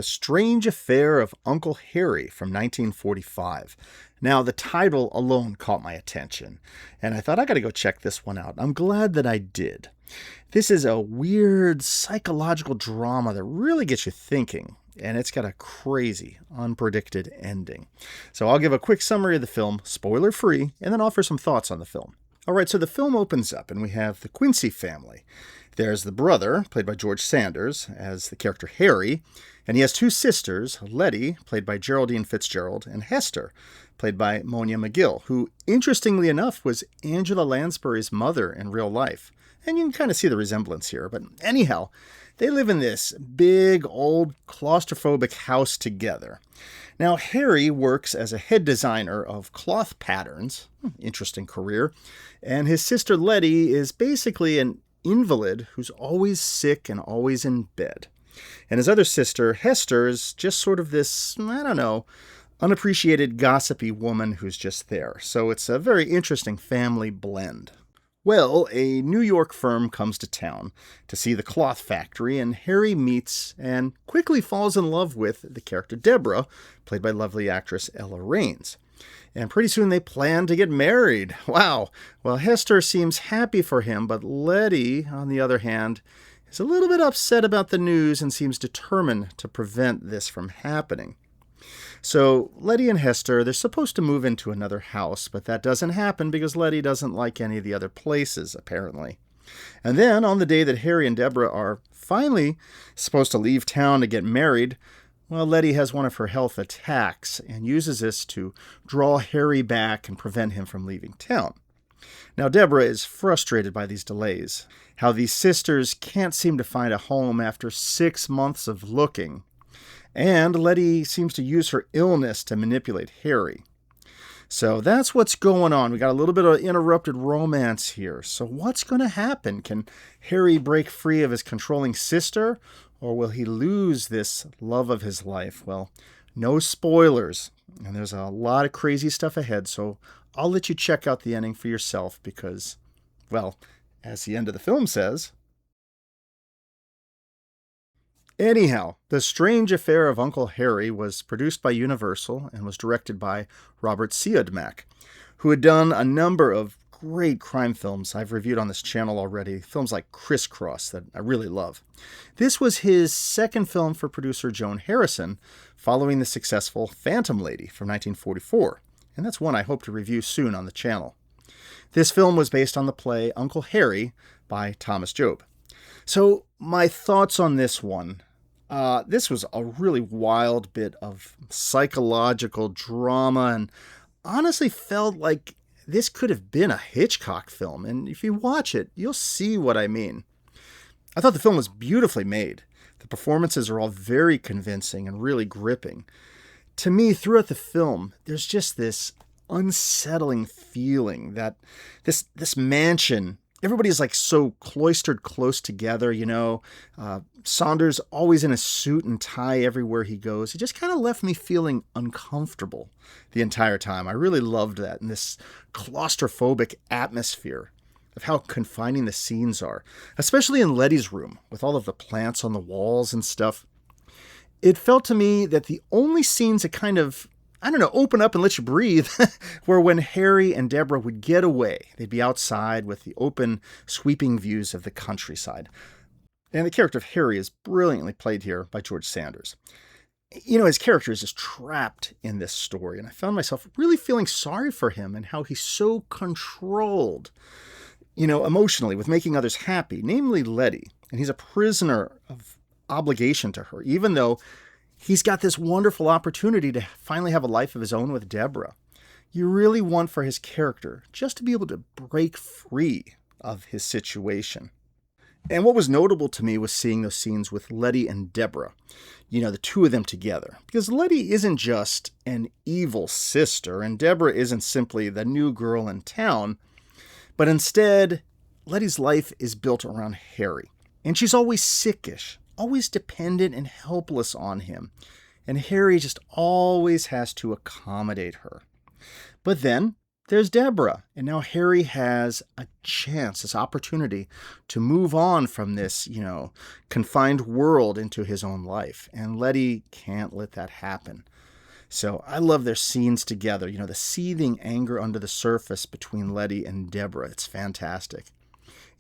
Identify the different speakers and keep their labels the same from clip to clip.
Speaker 1: The Strange Affair of Uncle Harry from 1945. Now, the title alone caught my attention, and I thought I got to go check this one out. I'm glad that I did. This is a weird psychological drama that really gets you thinking, and it's got a crazy, unpredicted ending. So I'll give a quick summary of the film, spoiler-free, and then offer some thoughts on the film. All right, so the film opens up, and we have the Quincy family. There's the brother, played by George Sanders, as the character Harry, and he has two sisters, Letty, played by Geraldine Fitzgerald, and Hester, played by Monia McGill, who, interestingly enough, was Angela Lansbury's mother in real life. And you can kind of see the resemblance here. But anyhow, they live in this big, old, claustrophobic house together. Now, Harry works as a head designer of cloth patterns, interesting career, and his sister Letty is basically an invalid who's always sick and always in bed. And his other sister, Hester, is just sort of this, unappreciated gossipy woman who's just there. So it's a very interesting family blend. Well, a New York firm comes to town to see the cloth factory, and Harry meets and quickly falls in love with the character Deborah, played by lovely actress Ella Raines. And pretty soon they plan to get married. Wow. Well, Hester seems happy for him, but Letty, on the other hand, is a little bit upset about the news and seems determined to prevent this from happening. So Letty and Hester, they're supposed to move into another house, but that doesn't happen because Letty doesn't like any of the other places, apparently. And then, on the day that Harry and Deborah are finally supposed to leave town to get married, well, Letty has one of her health attacks and uses this to draw Harry back and prevent him from leaving town. Now, Deborah is frustrated by these delays, how these sisters can't seem to find a home after 6 months of looking. And Letty seems to use her illness to manipulate Harry. So that's what's going on. We got a little bit of interrupted romance here. So what's going to happen? Can Harry break free of his controlling sister? Or will he lose this love of his life? Well, no spoilers. And there's a lot of crazy stuff ahead. So I'll let you check out the ending for yourself because, well, as the end of the film says. Anyhow, The Strange Affair of Uncle Harry was produced by Universal and was directed by Robert Siodmak, who had done a number of great crime films I've reviewed on this channel already, films like Crisscross that I really love. This was his second film for producer Joan Harrison, following the successful Phantom Lady from 1944, and that's one I hope to review soon on the channel. This film was based on the play Uncle Harry by Thomas Job. So my thoughts on this one. This was a really wild bit of psychological drama and honestly felt like this could have been a Hitchcock film. And if you watch it, you'll see what I mean. I thought the film was beautifully made. The performances are all very convincing and really gripping. To me, throughout the film, there's just this unsettling feeling that this mansion, everybody's like so cloistered close together, Saunders always in a suit and tie everywhere he goes. It just kind of left me feeling uncomfortable the entire time. I really loved that, and this claustrophobic atmosphere of how confining the scenes are, especially in Letty's room with all of the plants on the walls and stuff. It felt to me that the only scenes that kind of open up and let you breathe were when Harry and Deborah would get away. They'd be outside with the open, sweeping views of the countryside. And the character of Harry is brilliantly played here by George Sanders. His character is just trapped in this story, and I found myself really feeling sorry for him and how he's so controlled, emotionally with making others happy, namely Letty. And he's a prisoner of obligation to her, even though he's got this wonderful opportunity to finally have a life of his own with Deborah. You really want for his character just to be able to break free of his situation. And what was notable to me was seeing those scenes with Letty and Deborah, the two of them together. Because Letty isn't just an evil sister, and Deborah isn't simply the new girl in town, but instead, Letty's life is built around Harry. And she's always sickish, always dependent and helpless on him, and Harry just always has to accommodate her. But then, there's Deborah. And now Harry has a chance, this opportunity to move on from this, confined world into his own life. And Letty can't let that happen. So I love their scenes together, the seething anger under the surface between Letty and Deborah. It's fantastic.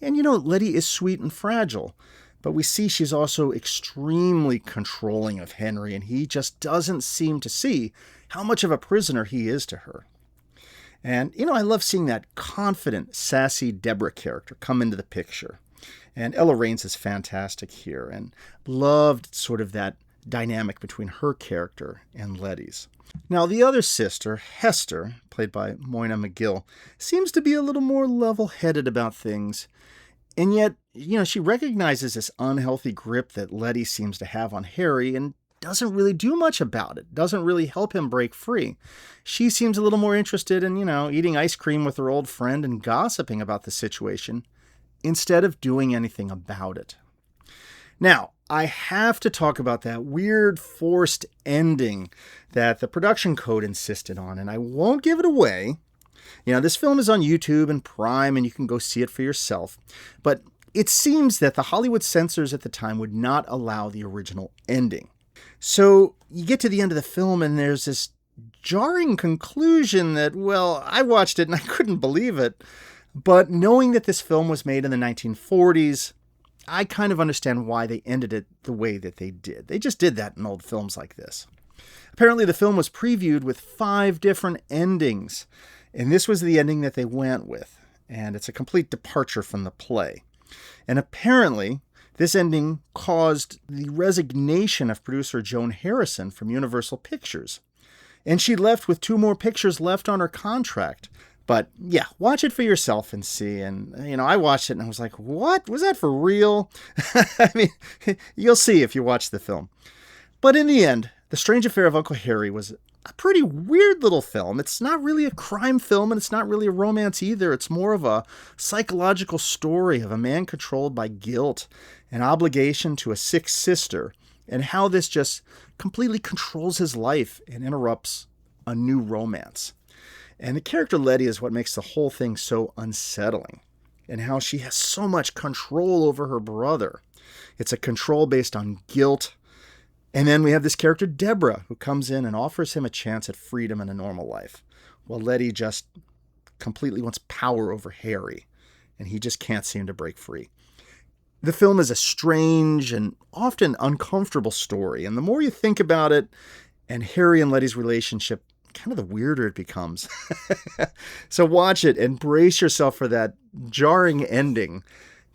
Speaker 1: And Letty is sweet and fragile, but we see she's also extremely controlling of Henry, and he just doesn't seem to see how much of a prisoner he is to her. And, I love seeing that confident, sassy Deborah character come into the picture. And Ella Raines is fantastic here, and loved sort of that dynamic between her character and Letty's. Now, the other sister, Hester, played by Moyna McGill, seems to be a little more level-headed about things. And yet, she recognizes this unhealthy grip that Letty seems to have on Harry and doesn't really do much about it, doesn't really help him break free. She seems a little more interested in, eating ice cream with her old friend and gossiping about the situation instead of doing anything about it. Now, I have to talk about that weird forced ending that the production code insisted on, and I won't give it away. This film is on YouTube and Prime, and you can go see it for yourself. But it seems that the Hollywood censors at the time would not allow the original ending. So you get to the end of the film, and there's this jarring conclusion that, well, I watched it and I couldn't believe it. But knowing that this film was made in the 1940s, I kind of understand why they ended it the way that they did. They just did that in old films like this. Apparently, the film was previewed with 5 different endings, and this was the ending that they went with. And it's a complete departure from the play. And apparently, this ending caused the resignation of producer Joan Harrison from Universal Pictures. And she left with 2 more pictures left on her contract. But yeah, watch it for yourself and see. And, I watched it and I was like, what? Was that for real? I mean, you'll see if you watch the film. But in the end, The Strange Affair of Uncle Harry was a pretty weird little film. It's not really a crime film, and it's not really a romance either. It's more of a psychological story of a man controlled by guilt, an obligation to a sick sister, and how this just completely controls his life and interrupts a new romance. And the character Letty is what makes the whole thing so unsettling, and how she has so much control over her brother. It's a control based on guilt. And then we have this character, Deborah, who comes in and offers him a chance at freedom and a normal life, while Letty just completely wants power over Harry, and he just can't seem to break free. The film is a strange and often uncomfortable story, and the more you think about it, and Harry and Letty's relationship, kind of the weirder it becomes. So watch it and brace yourself for that jarring ending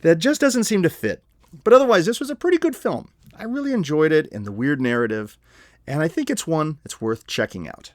Speaker 1: that just doesn't seem to fit. But otherwise, this was a pretty good film. I really enjoyed it and the weird narrative, and I think it's one that's worth checking out.